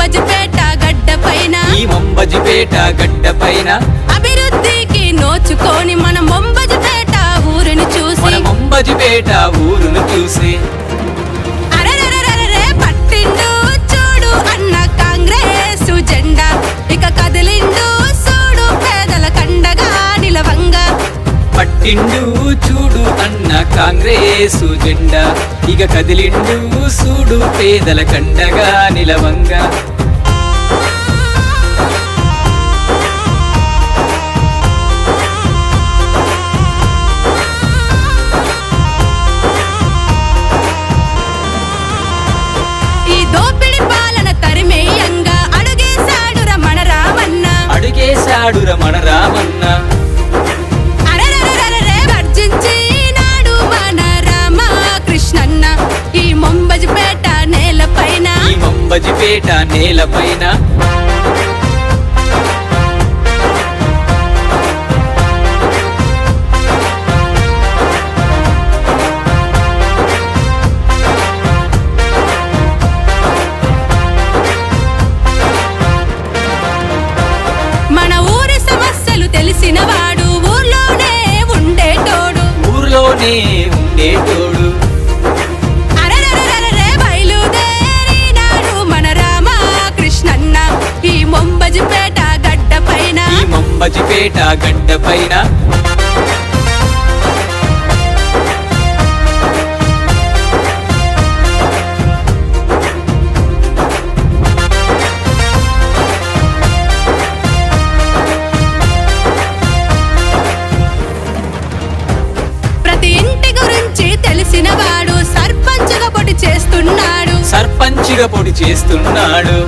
మంబజిపేట గడ్డ పైన ఈ మంబజిపేట గడ్డ పైన అభివృద్ధికి నోచుకొని మన మంబజిపేట ఊరుని చూసి మన మంబజిపేట ఊరును చూసి అరెరెరెరెరె పట్టిండు చూడు అన్న కాంగ్రెస్ జెండా ఇక కదిలిండు చూడు పేదల కండగా నిలవంగా పట్టిండు చూడు అన్న కాంగ్రెసు జెండా ఇక కదిలిండు చూడు పేదల కండగా నిలవంగా ఈ దోపిడి పాలన తరిమేయంగా అడుగేశాడుర మన రామన్న అడుగేశాడుర మన రామన్న అరెరెరెరెరె గర్జించినాడు మన రామకృష్ణన్న ఈ మంబజిపేట నేలపైన ఈ మంబజిపేట నేలపైన మన ఊరి సమస్యలు తెలిసినవాడు ఊర్లోనే ఉండేటోడు ఊర్లోనే ఉండేటోడు అరెరెరెరెరె బయలుదేరినాడు మన రామకృష్ణన్న ఈ మంబజిపేట గడ్డ పైన ఈ మంబజిపేట గడ్డ పైన ప్రతి ఇంటి గురించి తెలిసినవాడు సర్పంచ్గా పోటీ చేస్తున్నాడు సర్పంచిగా పొడి చేస్తున్నాడు